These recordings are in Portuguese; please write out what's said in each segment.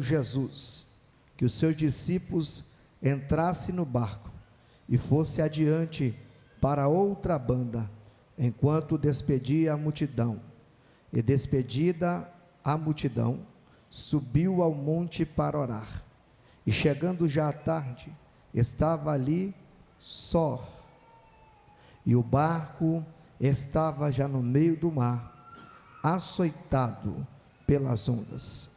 Jesus que os seus discípulos entrassem no barco e fosse adiante para outra banda, enquanto despedia a multidão. E despedida a multidão, subiu ao monte para orar. E chegando já à tarde, estava ali só, e o barco estava já no meio do mar, açoitado pelas ondas,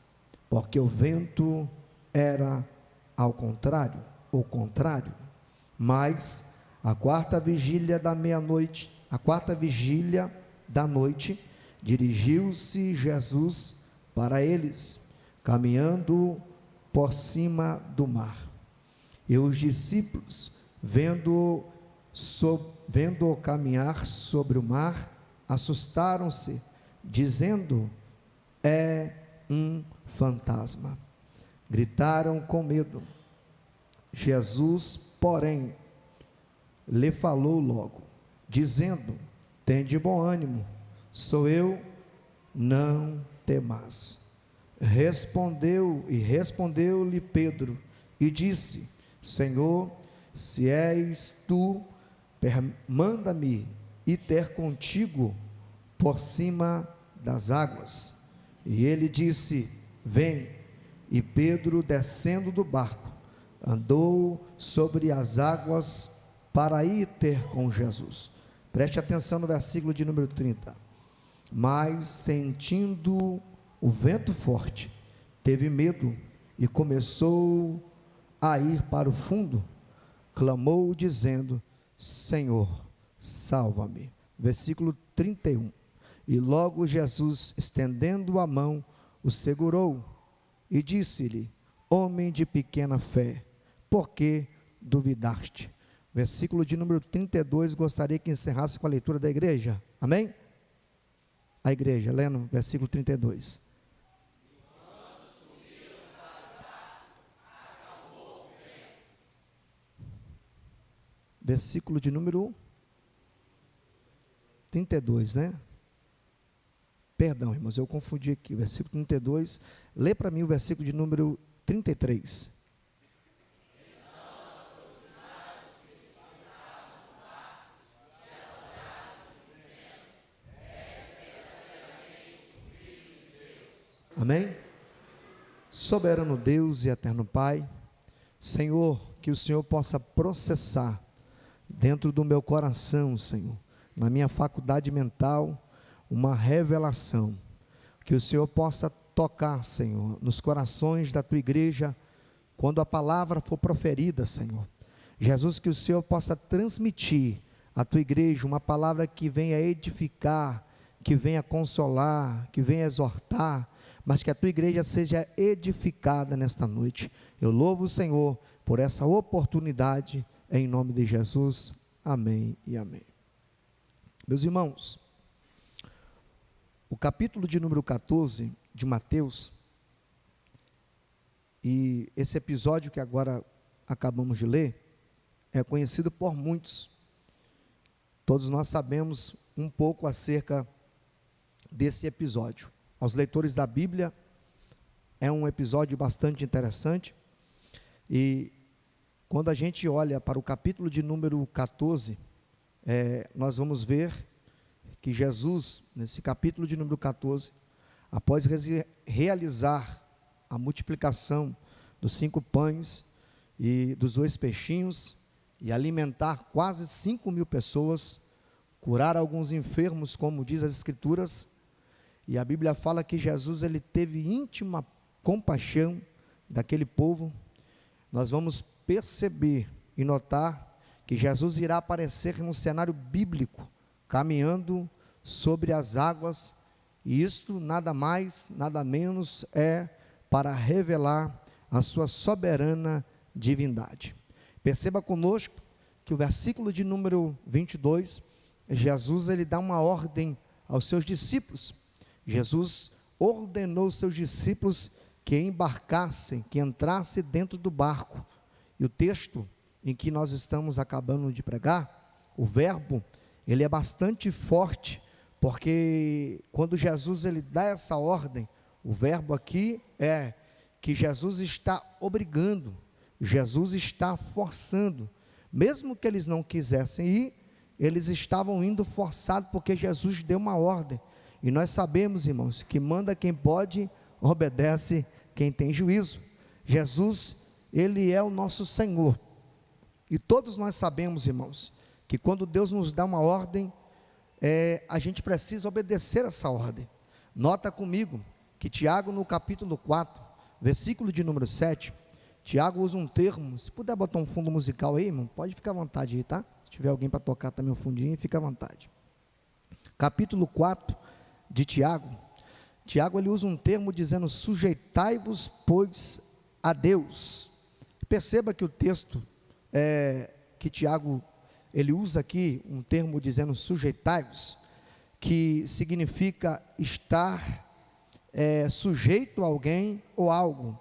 porque o vento era o contrário. Mas a quarta vigília da noite, dirigiu-se Jesus para eles, caminhando por cima do mar. E os discípulos, vendo-o caminhar sobre o mar, assustaram-se, dizendo: é um fantasma. Gritaram com medo. Jesus, porém, lhe falou logo, dizendo: tende bom ânimo, sou eu, não temais. Respondeu-lhe Pedro e disse: Senhor, se és tu, manda-me ir ter contigo por cima das águas. E ele disse: vem. E Pedro, descendo do barco, andou sobre as águas para ir ter com Jesus. Preste atenção no versículo de número 30. Mas, sentindo o vento forte, teve medo e começou a ir para o fundo. Clamou dizendo: Senhor, salva-me. Versículo 31. E logo Jesus, estendendo a mão, o segurou e disse-lhe: homem de pequena fé, por que duvidaste? Versículo de número 32, gostaria que encerrasse com a leitura da igreja, amém? A igreja, lendo versículo 32. Versículo de número 32, né? Perdão, irmãos, eu confundi aqui, versículo 32, lê para mim o versículo de número 33. Amém? Soberano Deus e eterno Pai, Senhor, que o Senhor possa processar dentro do meu coração, Senhor, na minha faculdade mental, uma revelação, que o Senhor possa tocar, Senhor, nos corações da tua igreja, quando a palavra for proferida, Senhor. Jesus, que o Senhor possa transmitir à tua igreja uma palavra que venha edificar, que venha consolar, que venha exortar, mas que a tua igreja seja edificada nesta noite. Eu louvo o Senhor por essa oportunidade, em nome de Jesus, amém e amém. Meus irmãos, o capítulo de número 14 de Mateus, e esse episódio que agora acabamos de ler, é conhecido por muitos. Todos nós sabemos um pouco acerca desse episódio. Aos leitores da Bíblia, é um episódio bastante interessante, e quando a gente olha para o capítulo de número 14, nós vamos ver que Jesus, nesse capítulo de número 14, após realizar a multiplicação dos 5 pães e dos 2 peixinhos, e alimentar quase 5.000 pessoas, curar alguns enfermos, como diz as Escrituras, e a Bíblia fala que Jesus, ele teve íntima compaixão daquele povo. Nós vamos perceber e notar que Jesus irá aparecer num cenário bíblico, caminhando sobre as águas, e isto nada mais, nada menos é para revelar a sua soberana divindade. Perceba conosco que o versículo de número 22, Jesus, ele dá uma ordem aos seus discípulos. Jesus ordenou aos seus discípulos que embarcassem, que entrassem dentro do barco. E o texto em que nós estamos acabando de pregar, o verbo, ele é bastante forte, porque quando Jesus ele dá essa ordem, o verbo aqui é que Jesus está obrigando, Jesus está forçando, mesmo que eles não quisessem ir, eles estavam indo forçados, porque Jesus deu uma ordem, e nós sabemos, irmãos, que manda quem pode, obedece quem tem juízo. Jesus, Ele é o nosso Senhor, e todos nós sabemos, irmãos, que quando Deus nos dá uma ordem, a gente precisa obedecer essa ordem. Nota comigo, que Tiago no capítulo 4, versículo de número 7, Tiago usa um termo, se puder botar um fundo musical aí, irmão, pode ficar à vontade aí, tá? Se tiver alguém para tocar também o fundinho, fica à vontade. Capítulo 4 de Tiago, ele usa um termo dizendo: sujeitai-vos, pois, a Deus. Perceba que o texto, que Tiago, ele usa aqui um termo dizendo sujeitai-vos, que significa estar sujeito a alguém ou algo.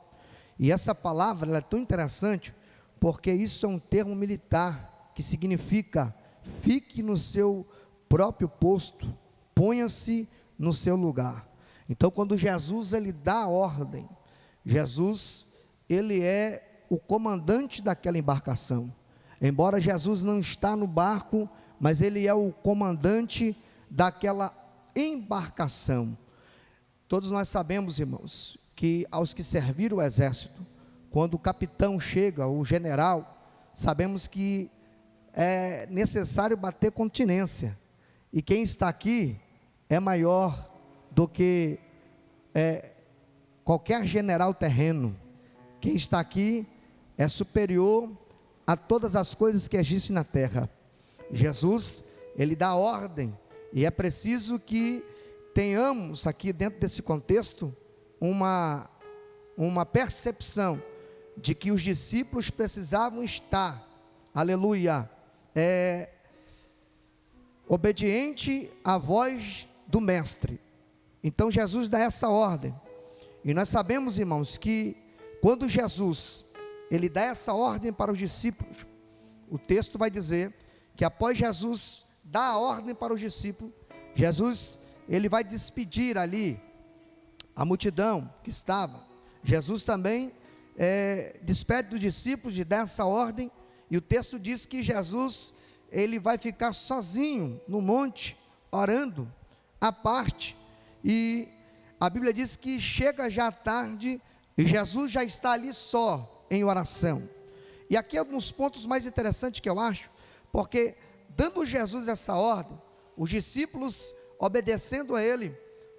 E essa palavra ela é tão interessante, porque isso é um termo militar, que significa fique no seu próprio posto, ponha-se no seu lugar. Então, quando Jesus ele dá a ordem, Jesus ele é o comandante daquela embarcação. Embora Jesus não está no barco, mas ele é o comandante daquela embarcação. Todos nós sabemos, irmãos, que aos que serviram o exército, quando o capitão chega, o general, sabemos que é necessário bater continência, e quem está aqui é maior do que qualquer general terreno. Quem está aqui é superior a todas as coisas que existem na terra. Jesus, ele dá ordem, e é preciso que tenhamos aqui dentro desse contexto uma percepção de que os discípulos precisavam estar, aleluia, obediente à voz do mestre. Então Jesus dá essa ordem, e nós sabemos, irmãos, que quando Jesus ele dá essa ordem para os discípulos, o texto vai dizer que após Jesus dar a ordem para os discípulos, Jesus ele vai despedir ali a multidão que estava. Jesus também despede dos discípulos de dar essa ordem, e o texto diz que Jesus ele vai ficar sozinho no monte, orando à parte, e a Bíblia diz que chega já à tarde, e Jesus já está ali só, em oração. E aqui é um dos pontos mais interessantes que eu acho, porque dando Jesus essa ordem, os discípulos obedecendo a ele,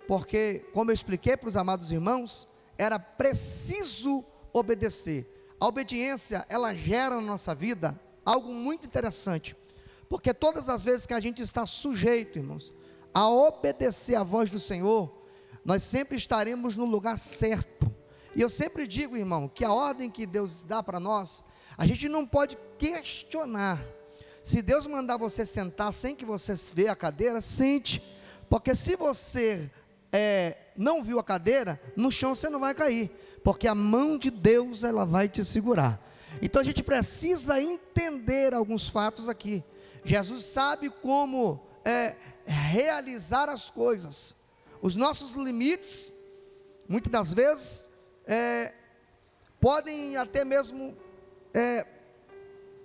porque como eu expliquei para os amados irmãos, era preciso obedecer. A obediência ela gera na nossa vida algo muito interessante, porque todas as vezes que a gente está sujeito, irmãos, a obedecer a voz do Senhor, nós sempre estaremos no lugar certo. E eu sempre digo, irmão, que a ordem que Deus dá para nós, a gente não pode questionar. Se Deus mandar você sentar sem que você veja a cadeira, sente, porque se você não viu a cadeira, no chão você não vai cair, porque a mão de Deus ela vai te segurar. Então a gente precisa entender alguns fatos aqui. Jesus sabe como realizar as coisas. Os nossos limites, muitas das vezes, podem até mesmo,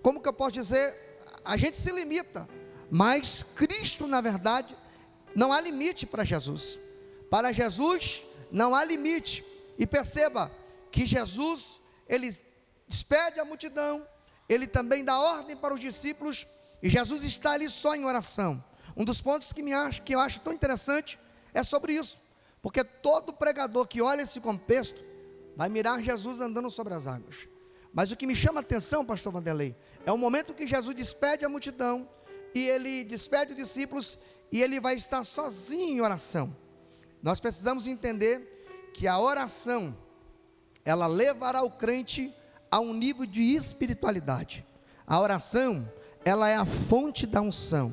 como que eu posso dizer, a gente se limita, mas Cristo na verdade, não há limite para Jesus. Para Jesus não há limite. E perceba que Jesus, ele despede a multidão, ele também dá ordem para os discípulos, e Jesus está ali só em oração. Um dos pontos que eu acho tão interessante é sobre isso, porque todo pregador que olha esse contexto vai mirar Jesus andando sobre as águas. Mas o que me chama a atenção, pastor Vanderlei, é o momento que Jesus despede a multidão, e ele despede os discípulos, e ele vai estar sozinho em oração. Nós precisamos entender que a oração, ela levará o crente a um nível de espiritualidade. A oração, ela é a fonte da unção.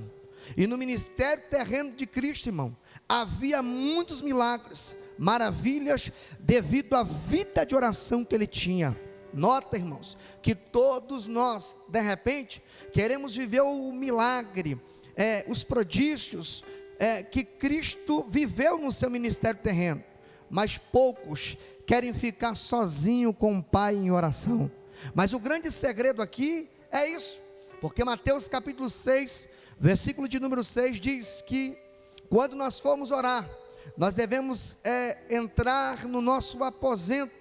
E no ministério terreno de Cristo, irmão, havia muitos milagres, maravilhas, devido à vida de oração que ele tinha. Nota, irmãos, que todos nós, de repente, queremos viver o milagre, os prodígios que Cristo viveu no seu ministério terreno, mas poucos querem ficar sozinho com o Pai em oração. Mas o grande segredo aqui é isso, porque Mateus capítulo 6, versículo de número 6 diz que quando nós formos orar, nós devemos entrar no nosso aposento,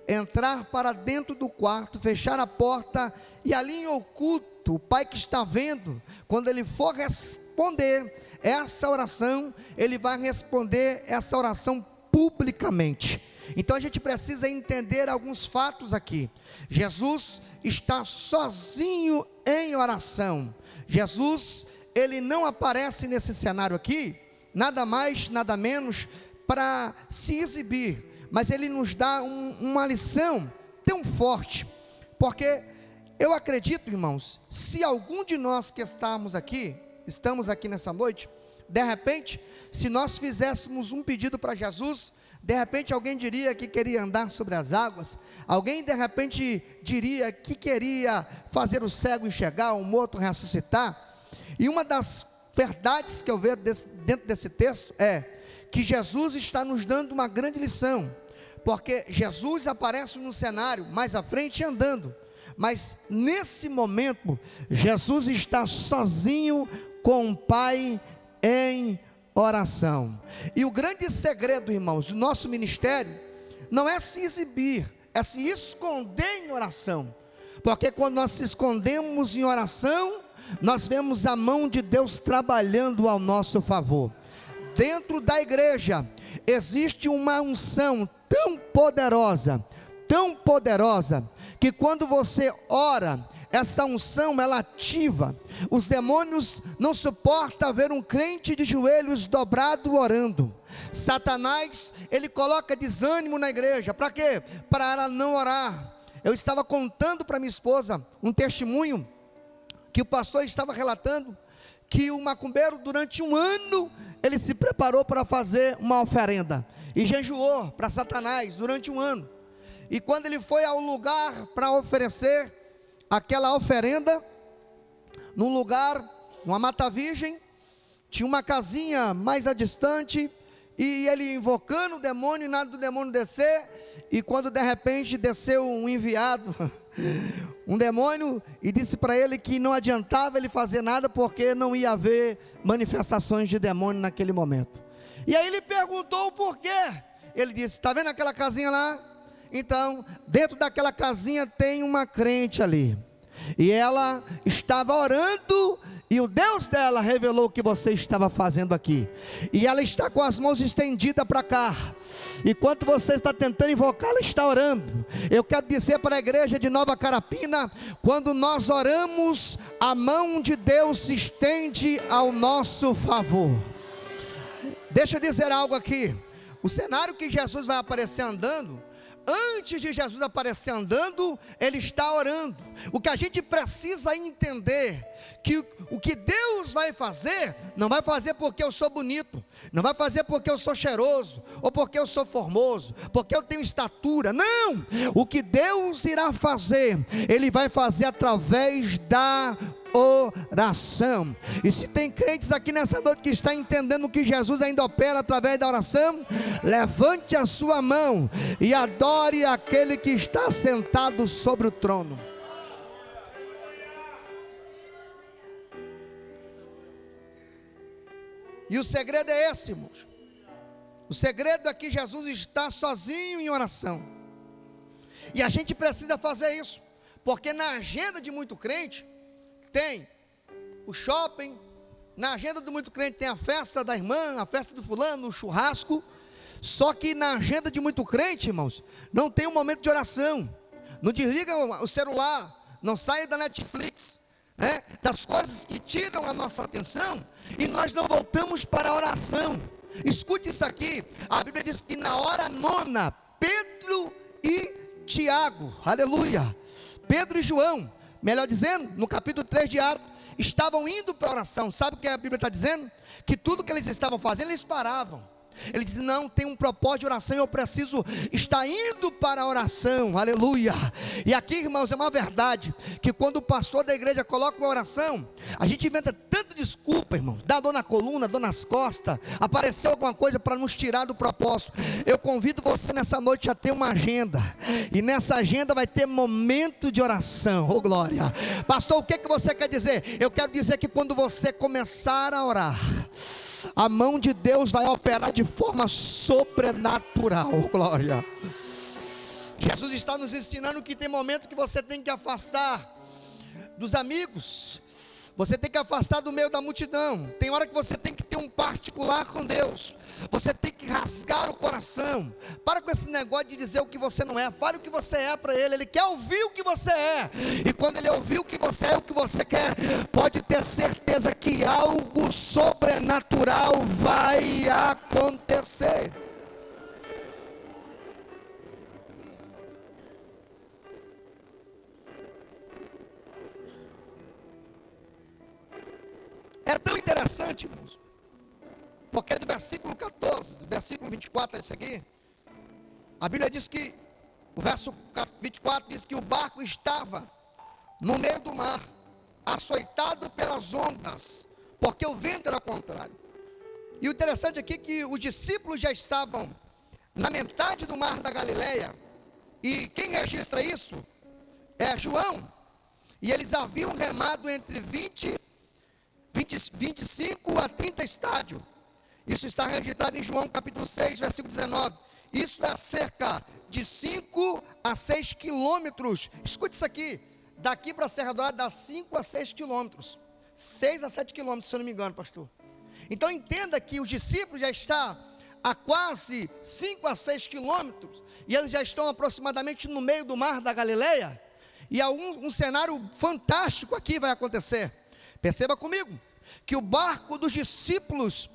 entrar para dentro do quarto, fechar a porta, e ali em oculto, o Pai que está vendo, quando Ele for responder essa oração, Ele vai responder essa oração publicamente. Então a gente precisa entender alguns fatos aqui. Jesus está sozinho em oração. Jesus, Ele não aparece nesse cenário aqui, nada mais, nada menos, para se exibir, mas Ele nos dá uma lição tão forte, porque eu acredito, irmãos, se algum de nós que estamos aqui nessa noite, de repente, se nós fizéssemos um pedido para Jesus, de repente alguém diria que queria andar sobre as águas, alguém de repente diria que queria fazer o cego enxergar, o morto ressuscitar. E uma das verdades que eu vejo dentro desse texto é que Jesus está nos dando uma grande lição, porque Jesus aparece no cenário mais à frente andando, mas nesse momento Jesus está sozinho com o Pai em oração. E o grande segredo, irmãos, do nosso ministério não é se exibir, é se esconder em oração, porque quando nós se escondemos em oração, nós vemos a mão de Deus trabalhando ao nosso favor. Dentro da igreja existe uma unção tão poderosa, que quando você ora, essa unção ela ativa. Os demônios não suportam ver um crente de joelhos dobrado orando. Satanás, ele coloca desânimo na igreja. Para quê? Para ela não orar. Eu estava contando para minha esposa um testemunho que o pastor estava relatando, que o macumbeiro durante um ano ele se preparou para fazer uma oferenda e jejuou para Satanás durante um ano. E quando ele foi ao lugar para oferecer aquela oferenda, num lugar, numa mata virgem, tinha uma casinha mais distante, e ele invocando o demônio, e nada do demônio descer, e quando de repente desceu um enviado, um demônio, e disse para ele que não adiantava ele fazer nada, porque não ia haver manifestações de demônio naquele momento. E aí ele perguntou o porquê. Ele disse: está vendo aquela casinha lá? Então, dentro daquela casinha tem uma crente ali, e ela estava orando, e o Deus dela revelou o que você estava fazendo aqui, e ela está com as mãos estendidas para cá, enquanto você está tentando invocar, ela está orando. Eu quero dizer para a igreja de Nova Carapina, quando nós oramos, a mão de Deus se estende ao nosso favor. Deixa eu dizer algo aqui, o cenário que Jesus vai aparecer andando, antes de Jesus aparecer andando, Ele está orando. O que a gente precisa entender, que o que Deus vai fazer, não vai fazer porque eu sou bonito, não vai fazer porque eu sou cheiroso, ou porque eu sou formoso, porque eu tenho estatura. Não, o que Deus irá fazer, Ele vai fazer através da oração. E se tem crentes aqui nessa noite que está entendendo que Jesus ainda opera através da oração, levante a sua mão e adore aquele que está sentado sobre o trono. E o segredo é esse, irmãos. O segredo é que Jesus está sozinho em oração, e a gente precisa fazer isso, porque na agenda de muito crente tem o shopping, na agenda de muito crente tem a festa da irmã, a festa do fulano, o churrasco. Só que na agenda de muito crente, irmãos, não tem um momento de oração. Não desliga o celular, não saia da Netflix, né, das coisas que tiram a nossa atenção, e nós não voltamos para a oração. Escute isso aqui, a Bíblia diz que na hora nona, Pedro e Tiago, aleluia, Pedro e João, melhor dizendo, no capítulo 3 de Atos, estavam indo para a oração. Sabe o que a Bíblia está dizendo? Que tudo que eles estavam fazendo, eles paravam. Ele diz: não, tem um propósito de oração, eu preciso estar indo para a oração, aleluia. E aqui, irmãos, é uma verdade, que quando o pastor da igreja coloca uma oração, a gente inventa tanta desculpa, irmãos, dá dor na coluna, dor nas costas, apareceu alguma coisa para nos tirar do propósito. Eu convido você nessa noite a ter uma agenda, e nessa agenda vai ter momento de oração. Oh glória, pastor, o que você quer dizer? Eu quero dizer que quando você começar a orar, a mão de Deus vai operar de forma sobrenatural. Oh glória. Jesus está nos ensinando que tem momento que você tem que afastar dos amigos, você tem que afastar do meio da multidão. Tem hora que você tem que ter um particular com Deus. Você tem que rasgar o coração. Para com esse negócio de dizer o que você não é. Fale o que você é para Ele. Ele quer ouvir o que você é. E quando Ele ouvir o que você é, o que você quer, pode ter certeza que algo sobrenatural vai acontecer. É tão interessante, irmãos, porque do versículo 14, versículo 24 é esse aqui, a Bíblia diz que, o verso 24 diz que o barco estava no meio do mar, açoitado pelas ondas, porque o vento era contrário. E o interessante aqui é que os discípulos já estavam na metade do mar da Galileia, e quem registra isso é João, e eles haviam remado entre 25 a 30 estádios. Isso está registrado em João capítulo 6, versículo 19. Isso é cerca de 5 a 6 quilômetros. Escute isso aqui, daqui para a Serra Dourada dá 5 a 6 quilômetros, 6 a 7 quilômetros, se eu não me engano, pastor. Então entenda que os discípulos já estão a quase 5 a 6 quilômetros, e eles já estão aproximadamente no meio do mar da Galileia, e um cenário fantástico aqui vai acontecer. Perceba comigo, que o barco dos discípulos,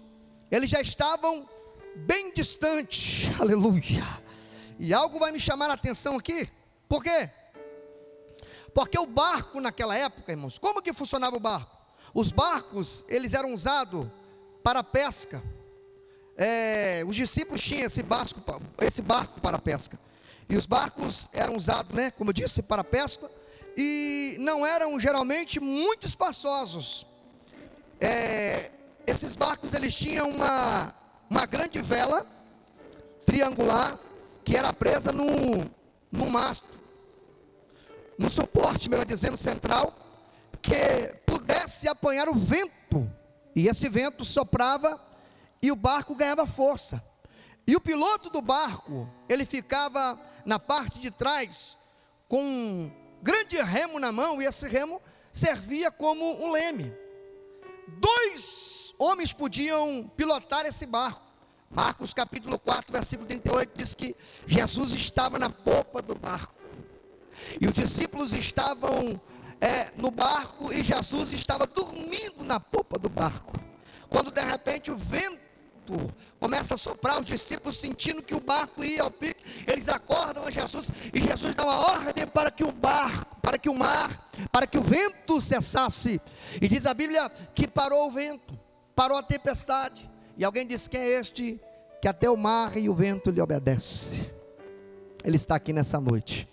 eles já estavam bem distantes, aleluia, e algo vai me chamar a atenção aqui. Por quê? Porque o barco naquela época, irmãos, como que funcionava o barco? Os barcos, eles eram usados para pesca. Os discípulos tinham esse barco para pesca, e os barcos eram usados, como eu disse, para pesca, e não eram geralmente muito espaçosos. Esses barcos, eles tinham uma grande vela triangular, que era presa no mastro, no suporte, melhor dizendo, central, que pudesse apanhar o vento, e esse vento soprava, e o barco ganhava força, e o piloto do barco, ele ficava na parte de trás, com um grande remo na mão, e esse remo servia como um leme. 2 homens podiam pilotar esse barco. Marcos capítulo 4, versículo 38, diz que Jesus estava na popa do barco, e os discípulos estavam no barco, e Jesus estava dormindo na popa do barco, quando de repente o vento começa a soprar, os discípulos sentindo que o barco ia ao pique, eles acordam a Jesus, e Jesus dá uma ordem para que o barco, para que o mar, para que o vento cessasse, e diz a Bíblia que parou o vento, parou a tempestade, e alguém disse: quem é este que até o mar e o vento lhe obedece? Ele está aqui nessa noite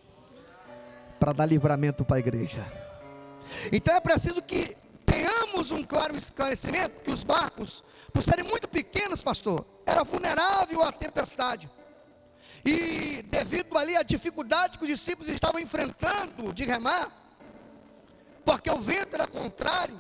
para dar livramento para a igreja. Então é preciso que tenhamos um claro esclarecimento, que os barcos, por serem muito pequenos, pastor, era vulnerável à tempestade, e devido ali à dificuldade que os discípulos estavam enfrentando de remar, porque o vento era contrário,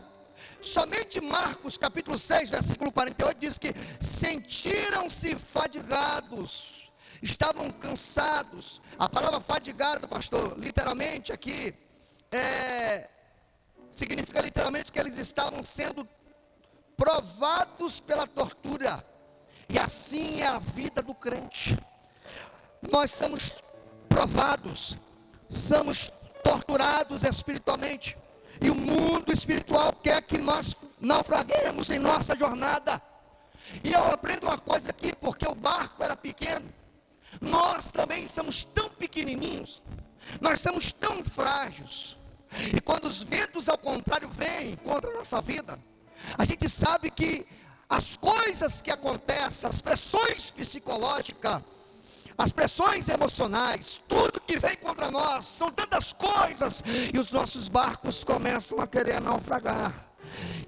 somente Marcos capítulo 6, versículo 48, diz que sentiram-se fadigados, estavam cansados. A palavra fadigado, pastor, literalmente aqui, significa literalmente que eles estavam sendo provados pela tortura, e assim é a vida do crente. Nós somos provados, somos torturados espiritualmente, e o mundo espiritual quer que nós naufraguemos em nossa jornada. E eu aprendo uma coisa aqui, porque o barco era pequeno, nós também somos tão pequenininhos, nós somos tão frágeis, e quando os ventos ao contrário vêm contra a nossa vida, a gente sabe que as coisas que acontecem, as pressões psicológicas, as pressões emocionais, tudo que vem contra nós, são tantas coisas, e os nossos barcos começam a querer naufragar.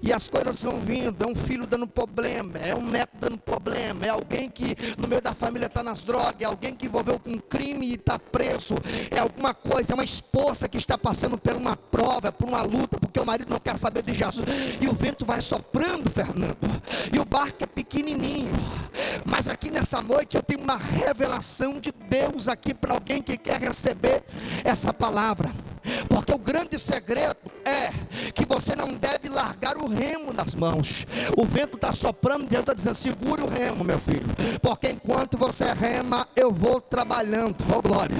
E as coisas vão vindo, é um filho dando problema, é um neto dando problema, é alguém que no meio da família está nas drogas, é alguém que envolveu com um crime e está preso, é alguma coisa, é uma esposa que está passando por uma prova, por uma luta, porque o marido não quer saber de Jesus, e o vento vai soprando, Fernando, e o barco é pequenininho, mas aqui nessa noite eu tenho uma revelação de Deus aqui para alguém que quer receber essa palavra. Porque o grande segredo é que você não deve largar o remo das mãos. O vento está soprando, Deus está dizendo: segure o remo, meu filho, porque enquanto você rema, eu vou trabalhando. Oh glória,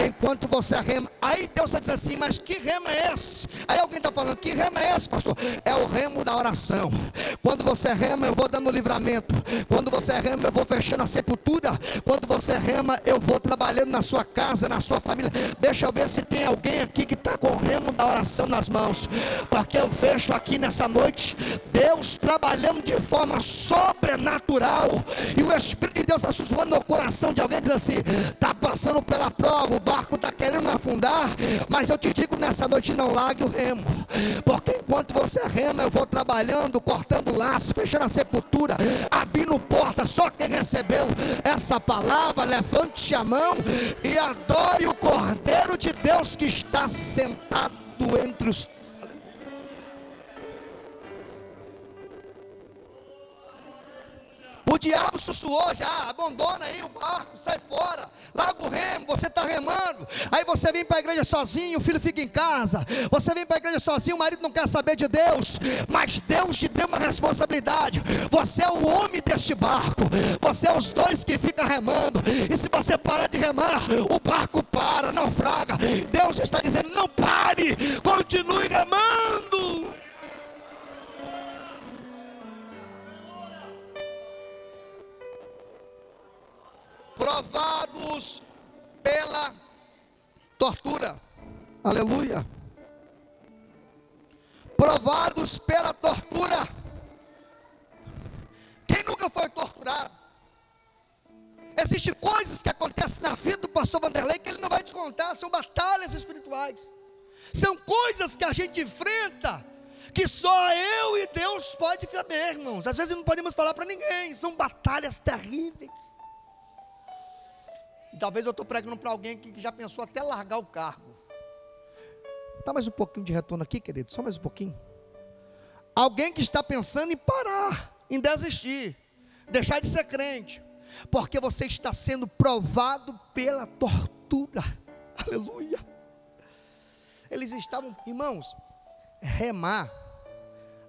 enquanto você rema, aí Deus está dizendo assim: mas que remo é esse? Aí alguém está falando: que remo é esse, pastor? É o remo da oração. Quando você rema, eu vou dando livramento. Quando você rema, eu vou fechando a sepultura. Quando você rema, eu vou trabalhando na sua casa, na sua família. Deixa eu ver se tem alguém aqui que está com o remo da oração nas mãos, porque eu vejo aqui nessa noite Deus trabalhando de forma sobrenatural, e o Espírito de Deus está sussurrando no coração de alguém, diz assim: está passando pela prova, o barco está querendo afundar, mas eu te digo nessa noite, não largue o remo, porque enquanto você rema, eu vou trabalhando, cortando laço, fechando a sepultura, abrindo porta. Só quem recebeu essa palavra, levante a mão e adore o Cordeiro de Deus que está sentado entre os... O diabo sussurrou já: abandona aí o barco, sai fora, larga o remo, você está remando. Aí você vem para a igreja sozinho, o filho fica em casa. Você vem para a igreja sozinho, o marido não quer saber de Deus. Mas Deus te deu uma responsabilidade. Você é o homem deste barco. Você é os dois que ficam remando. E se você parar de remar, o barco para, naufraga. Deus está dizendo: não pare, continue remando. Provados pela tortura, aleluia, provados pela tortura. Quem nunca foi torturado? Existem coisas que acontecem na vida do pastor Vanderlei que ele não vai te contar, são batalhas espirituais, são coisas que a gente enfrenta, que só eu e Deus pode saber, irmãos. Às vezes não podemos falar para ninguém, são batalhas terríveis. Talvez eu estou pregando para alguém que já pensou até largar o cargo. Dá mais um pouquinho de retorno aqui, querido, só mais um pouquinho. Alguém que está pensando em parar, em desistir, deixar de ser crente, porque você está sendo provado pela tortura. Aleluia. Eles estavam, irmãos, remar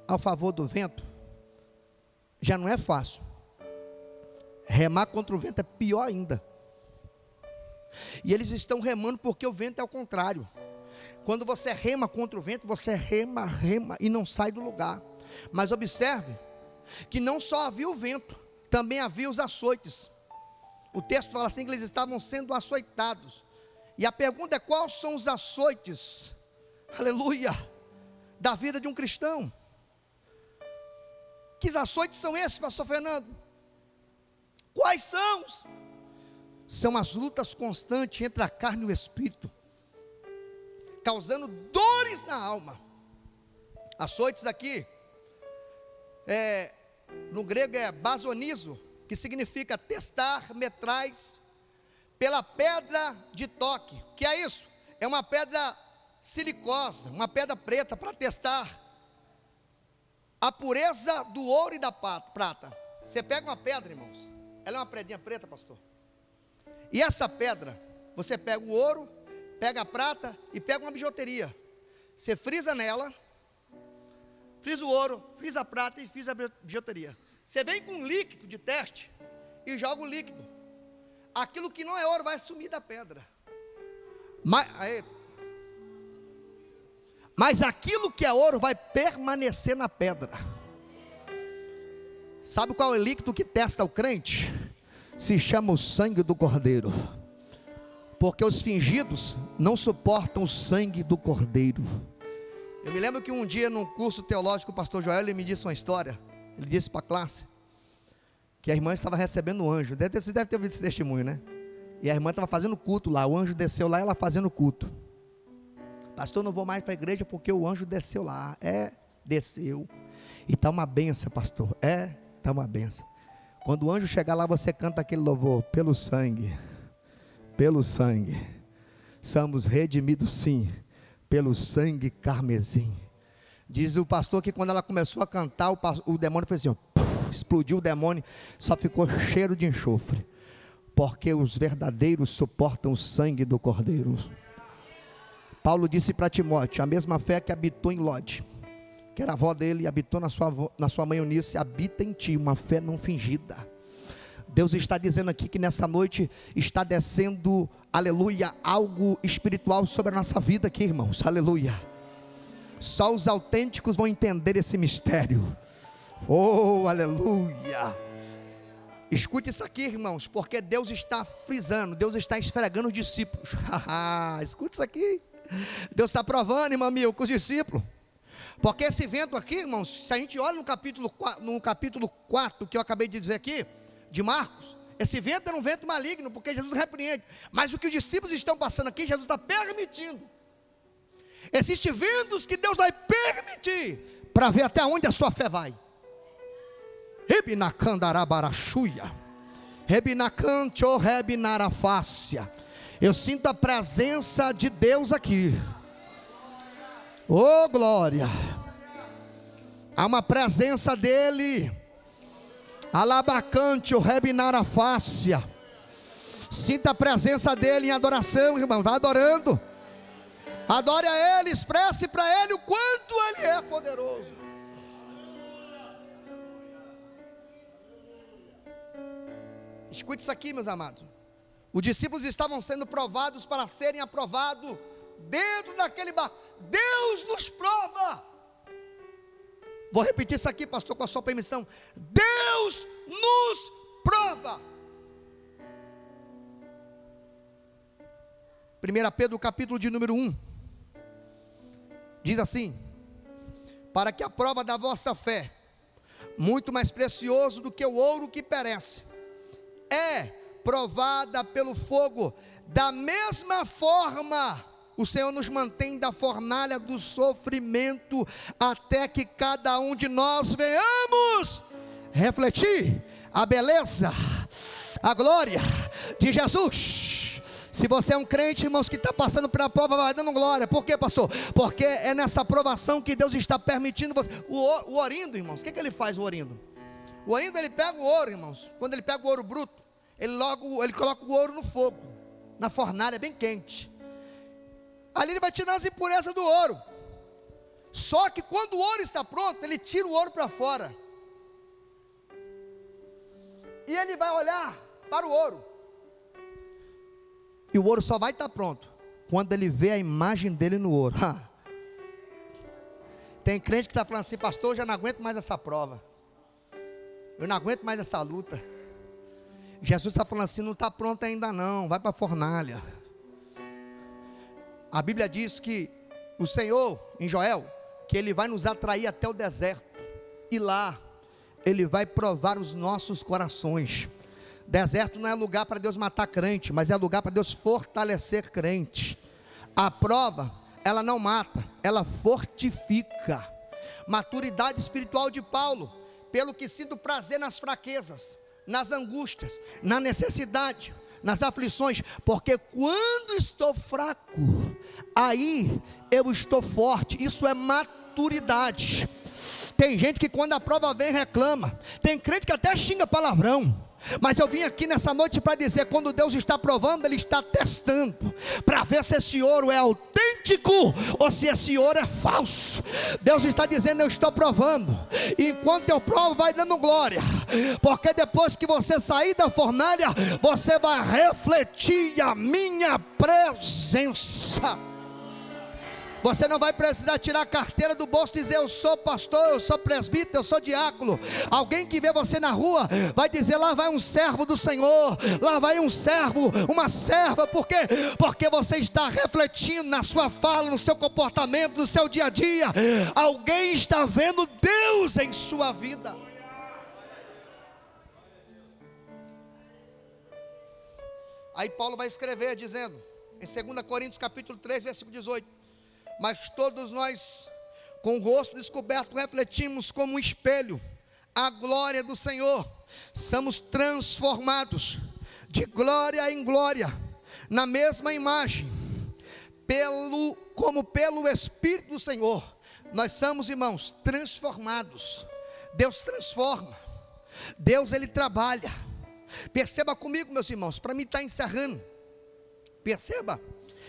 ao favor do vento já não é fácil. Remar contra o vento é pior ainda. E eles estão remando porque o vento é ao contrário. Quando você rema contra o vento, você rema e não sai do lugar. Mas observe que não só havia o vento, também havia os açoites. O texto fala assim que eles estavam sendo açoitados. E a pergunta é: quais são os açoites, aleluia, da vida de um cristão? Que açoites são esses, pastor Fernando? Quais são? São as lutas constantes entre a carne e o espírito, causando dores na alma. Açoites aqui, no grego é basonizo, que significa testar metrais pela pedra de toque. Que é isso? É uma pedra silicosa, uma pedra preta, para testar a pureza do ouro e da prata. Você pega uma pedra, irmãos, ela é uma pedrinha preta, pastor. E essa pedra, você pega o ouro, pega a prata e pega uma bijuteria. Você frisa nela, frisa o ouro, frisa a prata e frisa a bijuteria. Você vem com um líquido de teste e joga o líquido. Aquilo que não é ouro vai sumir da pedra. Mas aquilo que é ouro vai permanecer na pedra. Sabe qual é o líquido que testa o crente? Se chama o sangue do Cordeiro. Porque os fingidos não suportam o sangue do Cordeiro. Eu me lembro que um dia num curso teológico o pastor Joel me disse uma história. Ele disse para a classe que a irmã estava recebendo um anjo. Você deve ter ouvido esse testemunho, né? E a irmã estava fazendo culto lá. O anjo desceu lá e ela fazendo culto. Pastor, não vou mais para a igreja porque o anjo desceu lá. Desceu. E está uma benção, pastor. Está uma benção. Quando o anjo chegar lá, você canta aquele louvor. Pelo sangue, somos redimidos sim, pelo sangue carmesim. Diz o pastor que quando ela começou a cantar, o demônio fez assim, ó, explodiu o demônio, só ficou cheiro de enxofre. Porque os verdadeiros suportam o sangue do Cordeiro. Paulo disse para Timóteo, a mesma fé que habitou em Lode, que era a avó dele, e habitou na sua mãe Eunice, habita em ti, uma fé não fingida. Deus está dizendo aqui que nessa noite está descendo, aleluia, algo espiritual sobre a nossa vida aqui, irmãos, aleluia. Só os autênticos vão entender esse mistério. Oh, aleluia. Escute isso aqui, irmãos, porque Deus está frisando, Deus está esfregando os discípulos. Escute isso aqui. Deus está provando, irmão meu, com os discípulos. Porque esse vento aqui, irmãos, se a gente olha no capítulo 4, que eu acabei de dizer aqui, de Marcos, esse vento era um vento maligno, porque Jesus repreende. Mas o que os discípulos estão passando aqui, Jesus está permitindo. Existem ventos que Deus vai permitir, para ver até onde a sua fé vai. Rebinacandarabarashuia, Rebinacancho Rebinarafácia. Eu sinto a presença de Deus aqui. Oh glória. Há uma presença dele. Alabacancho Rebinarafácia. Sinta a presença dele em adoração, irmão. Vá adorando. Adore a ele, expresse para ele o quanto ele é poderoso. Escute isso aqui, meus amados. Os discípulos estavam sendo provados para serem aprovados dentro daquele barco. Deus nos prova. Vou repetir isso aqui, pastor, com a sua permissão. Deus nos prova. 1 Pedro capítulo de número 1 diz assim: para que a prova da vossa fé, muito mais precioso do que o ouro que perece, provada pelo fogo, da mesma forma o Senhor nos mantém da fornalha do sofrimento, até que cada um de nós venhamos refletir a beleza, a glória de Jesus. Se você é um crente, irmãos, que está passando pela prova, vai dando glória. Por quê, pastor? Porque é nessa provação que Deus está permitindo você. O orindo, irmãos, o que ele faz, o orindo? O orindo, ele pega o ouro, irmãos. Quando ele pega o ouro bruto, ele coloca o ouro no fogo, na fornalha bem quente. Ali ele vai tirar as impurezas do ouro. Só que quando o ouro está pronto, ele tira o ouro para fora. E ele vai olhar para o ouro. E o ouro só vai estar pronto quando ele vê a imagem dele no ouro. Tem crente que está falando assim: pastor, eu já não aguento mais essa prova, eu não aguento mais essa luta. Jesus está falando assim: não está pronto ainda não, vai para a fornalha. A Bíblia diz que o Senhor, em Joel, que Ele vai nos atrair até o deserto, e lá Ele vai provar os nossos corações. Deserto não é lugar para Deus matar crente, mas é lugar para Deus fortalecer crente. A prova, ela não mata, ela fortifica. Maturidade espiritual de Paulo: pelo que sinto prazer nas fraquezas, nas angústias, na necessidade, nas aflições, porque quando estou fraco, aí eu estou forte. Isso é maturidade. Tem gente que quando a prova vem reclama, tem crente que até xinga palavrão. Mas eu vim aqui nessa noite para dizer: quando Deus está provando, Ele está testando, para ver se esse ouro é autêntico ou se esse ouro é falso. Deus está dizendo: eu estou provando, e enquanto eu provo, vai dando glória, porque depois que você sair da fornalha, você vai refletir a minha presença. Você não vai precisar tirar a carteira do bolso e dizer: eu sou pastor, eu sou presbítero, eu sou diácono. Alguém que vê você na rua vai dizer: lá vai um servo do Senhor, lá vai um servo, uma serva. Por quê? Porque você está refletindo na sua fala, no seu comportamento, no seu dia a dia. Alguém está vendo Deus em sua vida. Aí Paulo vai escrever dizendo, em 2 Coríntios capítulo 3, versículo 18: mas todos nós, com o rosto descoberto, refletimos como um espelho a glória do Senhor, somos transformados de glória em glória, na mesma imagem, como pelo Espírito do Senhor. Nós somos, irmãos, transformados. Deus transforma, Deus ele trabalha. Perceba comigo, meus irmãos, para mim estar encerrando. Perceba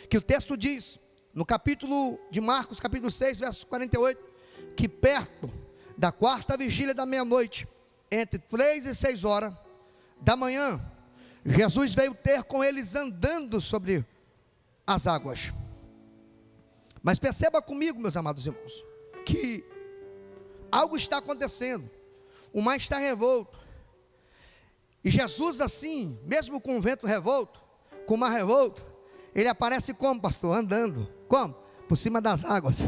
que o texto diz, no capítulo de Marcos, capítulo 6, verso 48, que perto da quarta vigília da meia-noite, entre 3 e 6 horas da manhã, Jesus veio ter com eles andando sobre as águas. Mas perceba comigo, meus amados irmãos, que algo está acontecendo, o mar está revolto, e Jesus assim, mesmo com o vento revolto, com o mar revolto, ele aparece como, pastor? Andando. Como? Por cima das águas.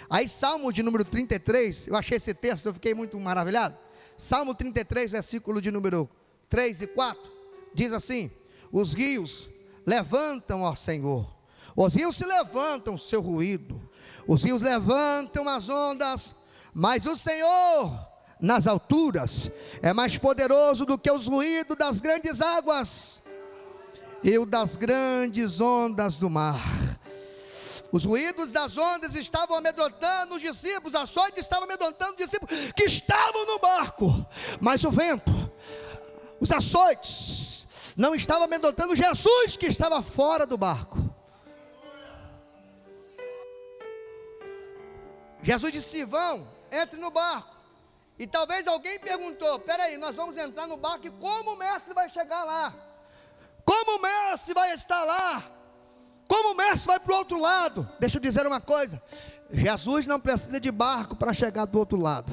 Aí Salmo de número 33, eu achei esse texto, eu fiquei muito maravilhado. Salmo 33, versículo de número 3 e 4, diz assim: os rios levantam, ó Senhor, os rios se levantam, seu ruído, os rios levantam as ondas, mas o Senhor nas alturas é mais poderoso do que os ruídos das grandes águas e o das grandes ondas do mar. Os ruídos das ondas estavam amedrontando os discípulos, a sorte estava amedrontando os discípulos que estavam no barco, mas o vento, os açoites, não estavam amedrontando Jesus que estava fora do barco. Jesus disse: vão, entre no barco. E talvez alguém perguntou: peraí, nós vamos entrar no barco, e como o mestre vai chegar lá? Como o mestre vai estar lá? Como o mestre vai para o outro lado? Deixa eu dizer uma coisa: Jesus não precisa de barco para chegar do outro lado.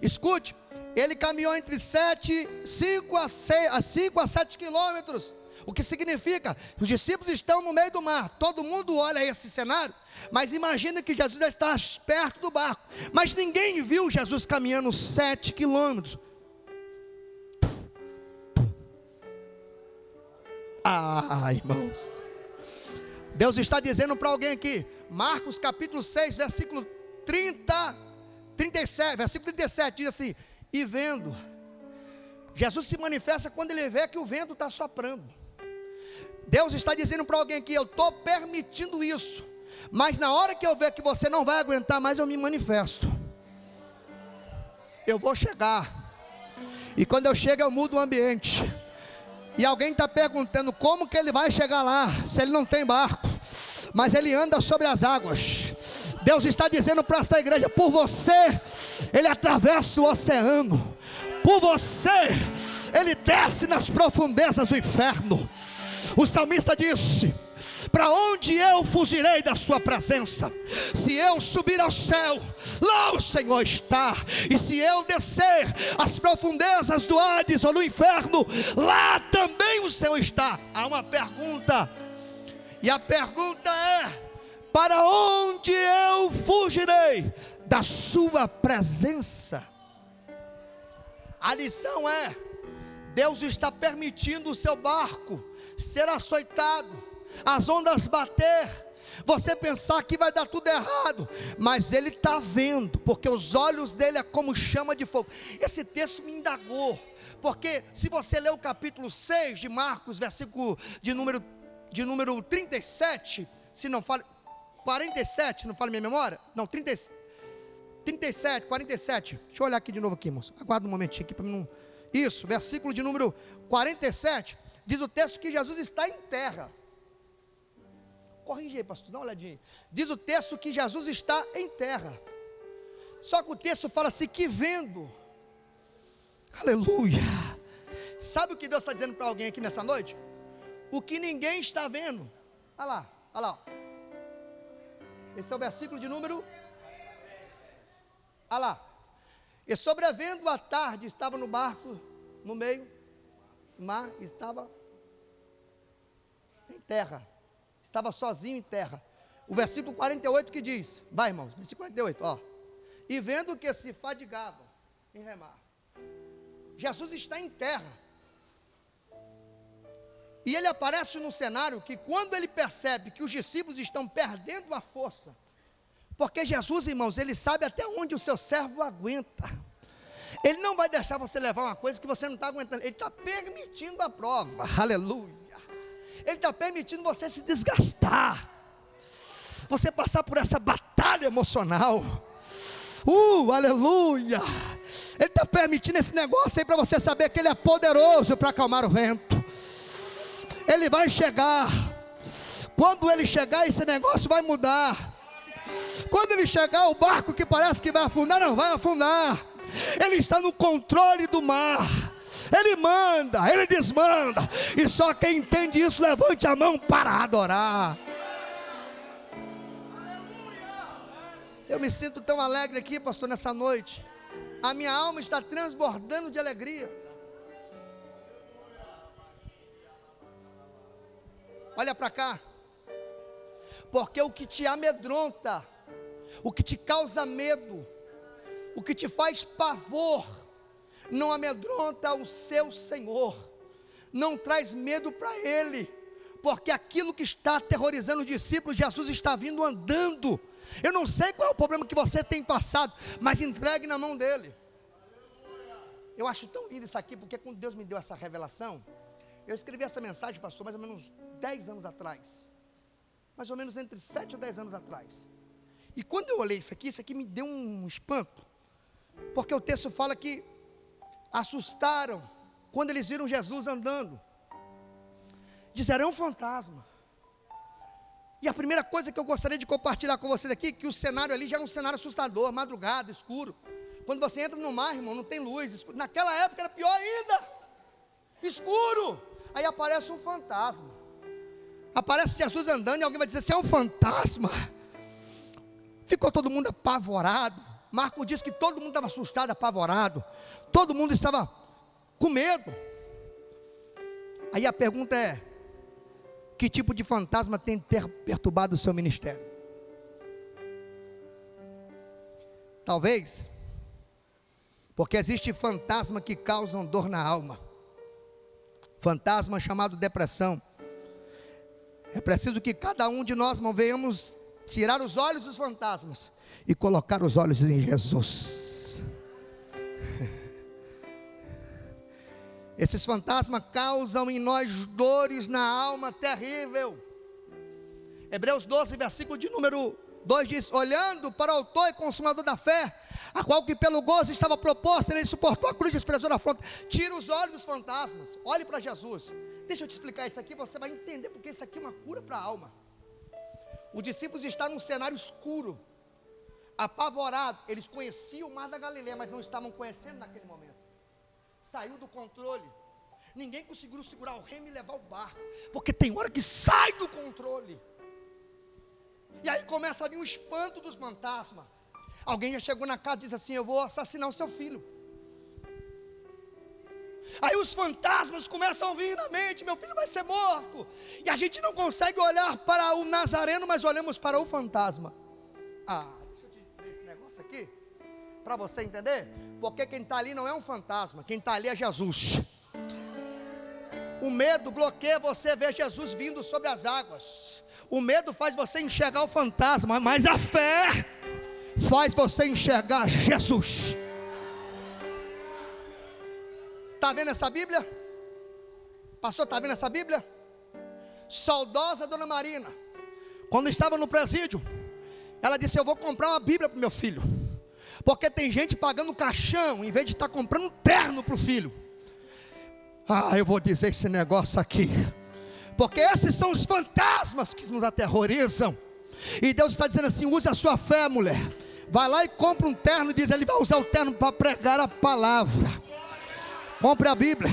Escute, ele caminhou entre 5 a 7 quilômetros, o que significa, os discípulos estão no meio do mar, todo mundo olha esse cenário, mas imagina que Jesus está perto do barco, mas ninguém viu Jesus caminhando 7 quilômetros. Irmãos, Deus está dizendo para alguém aqui, Marcos capítulo 6, versículo 37, versículo 37, diz assim: e vendo, Jesus se manifesta quando ele vê que o vento está soprando. Deus está dizendo para alguém aqui: eu estou permitindo isso, mas na hora que eu ver que você não vai aguentar mais, eu me manifesto. Eu vou chegar, e quando eu chego eu mudo o ambiente. E alguém está perguntando como que ele vai chegar lá, se ele não tem barco, mas ele anda sobre as águas. Deus está dizendo para esta igreja: por você, ele atravessa o oceano, por você, ele desce nas profundezas do inferno. O salmista disse: para onde eu fugirei da sua presença? Se eu subir ao céu, lá o Senhor está, e se eu descer às profundezas do Hades ou no inferno, lá também o Senhor está. Há uma pergunta, e a pergunta é: para onde eu fugirei da sua presença? A lição é: Deus está permitindo o seu barco ser açoitado, as ondas bater, você pensar que vai dar tudo errado, mas ele está vendo, porque os olhos dele é como chama de fogo. Esse texto me indagou, porque se você ler o capítulo 6 de Marcos, versículo de número 37, se não fale, 47, não fale minha memória, não, 37, 47, deixa eu olhar aqui de novo aqui, irmãos, aguarda um momentinho aqui para mim não... Isso, versículo de número 47, diz o texto que Jesus está em terra. Corrige aí, pastor, dá uma olhadinha. Diz o texto que Jesus está em terra. Só que o texto fala assim, que vendo. Aleluia. Sabe o que Deus está dizendo para alguém aqui nessa noite? O que ninguém está vendo. Olha lá. Esse é o versículo de número. Olha lá. E sobrevendo a tarde, estava no barco, no meio do mar, estava em terra. Estava sozinho em terra. O versículo 48 que diz, vai irmãos, versículo 48, ó. E vendo que se fadigavam em remar. Jesus está em terra. E ele aparece num cenário que, quando ele percebe que os discípulos estão perdendo a força, porque Jesus, irmãos, ele sabe até onde o seu servo aguenta. Ele não vai deixar você levar uma coisa que você não está aguentando. Ele está permitindo a prova, aleluia. Ele está permitindo você se desgastar, você passar por essa batalha emocional, aleluia. Ele está permitindo esse negócio aí para você saber que ele é poderoso para acalmar o vento. Ele vai chegar. Quando ele chegar, esse negócio vai mudar. Quando ele chegar, o barco que parece que vai afundar, não vai afundar. Ele está no controle do mar. Ele manda, ele desmanda. E só quem entende isso, levante a mão para adorar. Eu me sinto tão alegre aqui, pastor, nessa noite. A minha alma está transbordando de alegria. Olha para cá. Porque o que te amedronta, o que te causa medo, o que te faz pavor, não amedronta o seu Senhor, não traz medo para Ele, porque aquilo que está aterrorizando os discípulos, Jesus está vindo andando. Eu não sei qual é o problema que você tem passado, mas entregue na mão dEle. Eu acho tão lindo isso aqui, porque quando Deus me deu essa revelação, eu escrevi essa mensagem, pastor, mais ou menos 10 anos atrás, mais ou menos entre 7 ou 10 anos atrás. E quando eu olhei isso aqui me deu um espanto, porque o texto fala que assustaram quando eles viram Jesus andando. Disseram: é um fantasma. E a primeira coisa que eu gostaria de compartilhar com vocês aqui, que o cenário ali já é um cenário assustador, madrugada, escuro. Quando você entra no mar, irmão, não tem luz, escuro. Naquela época era pior ainda, escuro. Aí aparece um fantasma. Aparece Jesus andando e alguém vai dizer assim: é um fantasma. Ficou todo mundo apavorado. Marcos diz que todo mundo estava assustado, apavorado. Todo mundo estava com medo. Aí a pergunta é: que tipo de fantasma tem perturbado o seu ministério? Talvez porque existe fantasma que causam dor na alma. Fantasma chamado depressão. É preciso que cada um de nós venhamos tirar os olhos dos fantasmas e colocar os olhos em Jesus. Esses fantasmas causam em nós dores na alma terrível. Hebreus 12, versículo de número 2 diz: olhando para o autor e consumador da fé, a qual que pelo gozo estava proposto, ele suportou a cruz e desprezou a afronta. Tira os olhos dos fantasmas, olhe para Jesus. Deixa eu te explicar isso aqui, você vai entender, porque isso aqui é uma cura para a alma. Os discípulos estavam num cenário escuro, apavorados. Eles conheciam o mar da Galileia, mas não estavam conhecendo naquele momento. Saiu do controle. Ninguém conseguiu segurar o remo e levar o barco, porque tem hora que sai do controle. E aí começa a vir um espanto dos fantasmas. Alguém já chegou na casa e disse assim: eu vou assassinar o seu filho. Aí os fantasmas começam a vir na mente: meu filho vai ser morto. E a gente não consegue olhar para o Nazareno, mas olhamos para o fantasma. Deixa eu te dizer esse negócio aqui, para você entender. Porque quem está ali não é um fantasma, quem está ali é Jesus. O medo bloqueia você ver Jesus vindo sobre as águas. O medo faz você enxergar o fantasma, mas a fé faz você enxergar Jesus. Está vendo essa Bíblia? Pastor, está vendo essa Bíblia? Saudosa Dona Marina, quando estava no presídio, ela disse: eu vou comprar uma Bíblia para o meu filho, porque tem gente pagando caixão, em vez de estar comprando um terno para o filho. Eu vou dizer esse negócio aqui, porque esses são os fantasmas que nos aterrorizam. E Deus está dizendo assim: use a sua fé, mulher. Vai lá e compra um terno, diz, ele vai usar o terno para pregar a palavra. Compre a Bíblia,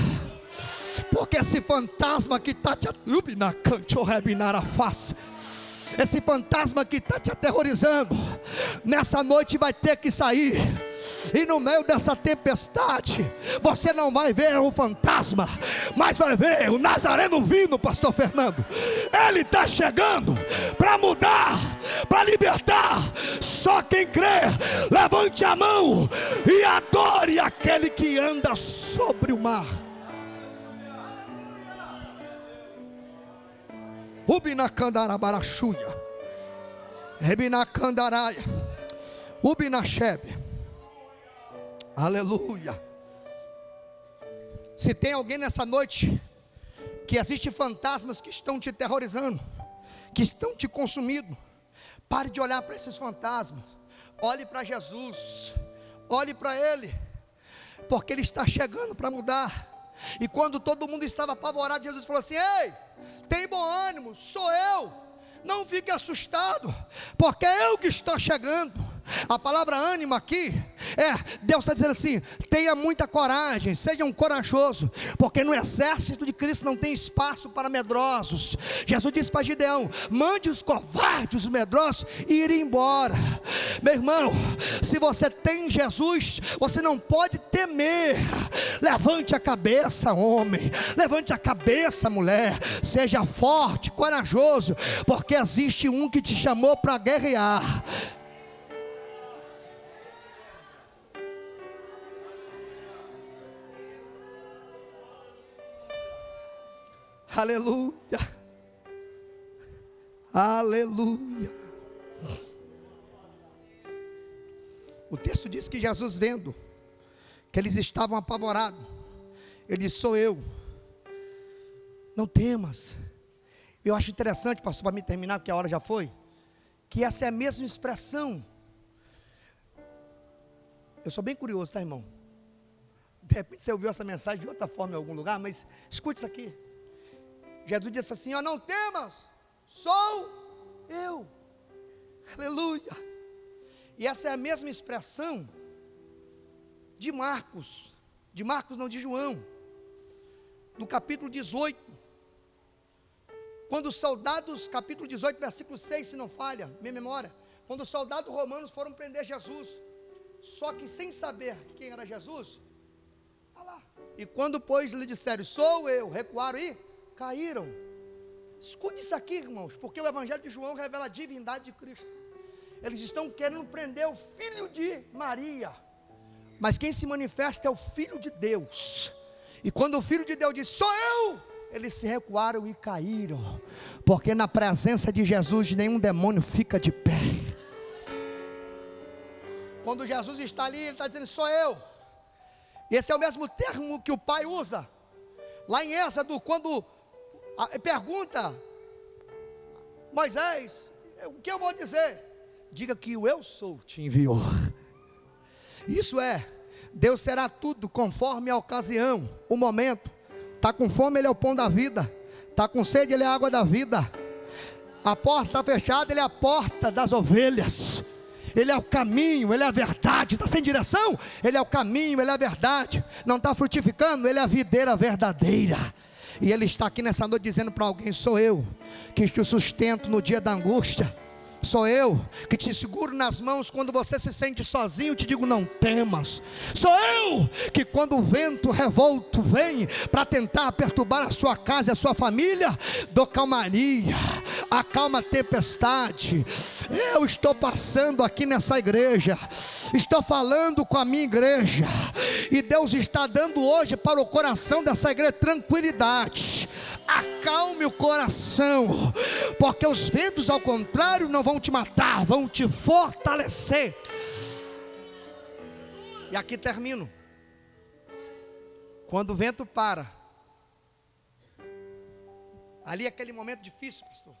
porque esse fantasma que está te esse fantasma que está te aterrorizando, nessa noite vai ter que sair. E no meio dessa tempestade, você não vai ver o fantasma, mas vai ver o Nazareno vindo, pastor Fernando. Ele está chegando para mudar, para libertar. Só quem crê, levante a mão e adore aquele que anda sobre o mar. Ubinacandarabarachúia, Rebinacandaraia, Ubinachebe. Aleluia. Se tem alguém nessa noite que existe fantasmas que estão te terrorizando, que estão te consumindo, pare de olhar para esses fantasmas. Olhe para Jesus, olhe para Ele, porque Ele está chegando para mudar. E quando todo mundo estava apavorado, Jesus falou assim: ei, tem bom ânimo, sou eu, não fique assustado, porque é eu que estou chegando. A palavra ânimo aqui Deus está dizendo assim: tenha muita coragem, seja um corajoso, porque no exército de Cristo não tem espaço para medrosos. Jesus disse para Gideão: mande os covardes, os medrosos irem embora. Meu irmão, se você tem Jesus, você não pode temer. Levante a cabeça, homem, levante a cabeça, mulher, seja forte, corajoso, porque existe um que te chamou para guerrear. Aleluia, aleluia. O texto diz que Jesus, vendo que eles estavam apavorados, ele disse: sou eu, não temas. Eu acho interessante, pastor, para me terminar, porque a hora já foi, que essa é a mesma expressão. Eu sou bem curioso, tá, irmão? De repente você ouviu essa mensagem de outra forma em algum lugar, mas escute isso aqui. Jesus disse assim: ó, não temas, sou eu. Aleluia. E essa é a mesma expressão de Marcos não, de João, no capítulo 18, quando os soldados, capítulo 18, versículo 6, se não falha minha memória, quando os soldados romanos foram prender Jesus, só que sem saber quem era Jesus, olha lá, e quando pois lhe disseram: sou eu, recuaram e caíram. Escute isso aqui, irmãos, porque o Evangelho de João revela a divindade de Cristo. Eles estão querendo prender o filho de Maria, mas quem se manifesta é o Filho de Deus. E quando o Filho de Deus diz: sou eu, eles se recuaram e caíram, porque na presença de Jesus nenhum demônio fica de pé. Quando Jesus está ali, ele está dizendo: sou eu. E esse é o mesmo termo que o Pai usa lá em Êxodo, quando pergunta: Moisés, o que eu vou dizer? Diga que o eu sou te enviou. Isso é, Deus será tudo conforme a ocasião, o momento. Está com fome, Ele é o pão da vida. Está com sede, Ele é a água da vida. A porta está fechada, Ele é a porta das ovelhas. Ele é o caminho, Ele é a verdade. Está sem direção? Ele é o caminho, Ele é a verdade. Não está frutificando? Ele é a videira verdadeira. E Ele está aqui nessa noite dizendo para alguém: sou eu que te sustento no dia da angústia. Sou eu que te seguro nas mãos quando você se sente sozinho, te digo: não temas. Sou eu que quando o vento revolto vem para tentar perturbar a sua casa e a sua família, dou calmaria, acalma a tempestade. Eu estou passando aqui nessa igreja, estou falando com a minha igreja, e Deus está dando hoje para o coração dessa igreja tranquilidade. Acalme o coração, porque os ventos, ao contrário, não vão te matar, vão te fortalecer. E aqui termino. Quando o vento para, ali é aquele momento difícil, pastor.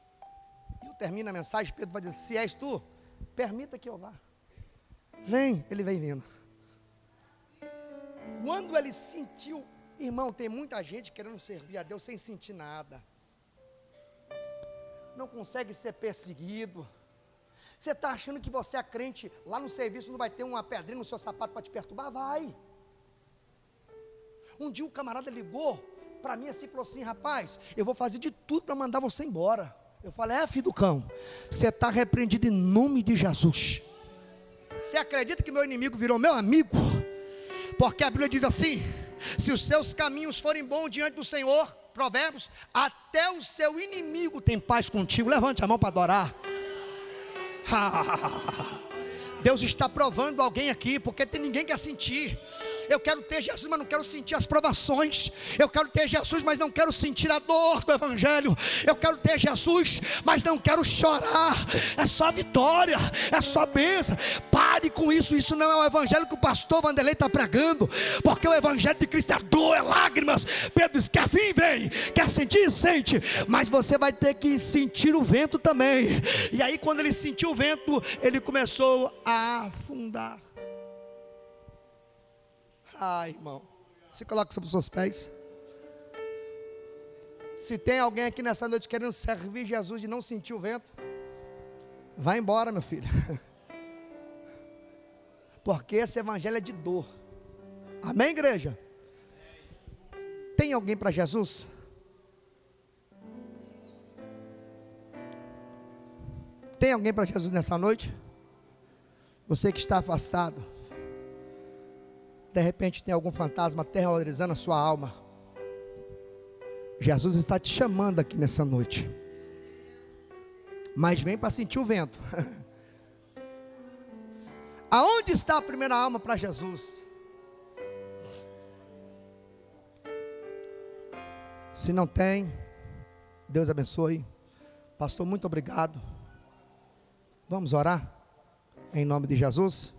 Eu termino a mensagem, Pedro vai dizer: se és tu, permita que eu vá. Vem, ele vem vindo. Quando ele sentiu, irmão, tem muita gente querendo servir a Deus sem sentir nada. Não consegue ser perseguido. Você está achando que você é crente, lá no serviço não vai ter uma pedrinha no seu sapato para te perturbar? Vai. Um dia o camarada ligou para mim assim, falou assim: rapaz, eu vou fazer de tudo para mandar você embora. Eu falei: filho do cão, você está repreendido em nome de Jesus. Você acredita que meu inimigo virou meu amigo? Porque a Bíblia diz assim: se os seus caminhos forem bons diante do Senhor, Provérbios, até o seu inimigo tem paz contigo. Levante a mão para adorar. Deus está provando alguém aqui, porque tem ninguém quer sentir. Eu quero ter Jesus, mas não quero sentir as provações. Eu quero ter Jesus, mas não quero sentir a dor do Evangelho. Eu quero ter Jesus, mas não quero chorar. É só vitória, é só bênção. Pare com isso. Isso não é o Evangelho que o pastor Vanderlei está pregando. Porque o Evangelho de Cristo é dor, é lágrimas. Pedro diz: quer vir, vem. Quer sentir, sente. Mas você vai ter que sentir o vento também. E aí, quando ele sentiu o vento, ele começou a afundar. Ai, irmão, se coloca sobre os seus pés. Se tem alguém aqui nessa noite querendo servir Jesus e não sentir o vento, vai embora, meu filho. Porque esse evangelho é de dor. Amém, igreja? Tem alguém para Jesus? Tem alguém para Jesus nessa noite? Você que está afastado, de repente tem algum fantasma aterrorizando a sua alma. Jesus está te chamando aqui nessa noite. Mas vem para sentir o vento. Aonde está a primeira alma para Jesus? Se não tem, Deus abençoe. Pastor, muito obrigado. Vamos orar? Em nome de Jesus.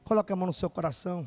Coloque a mão no seu coração.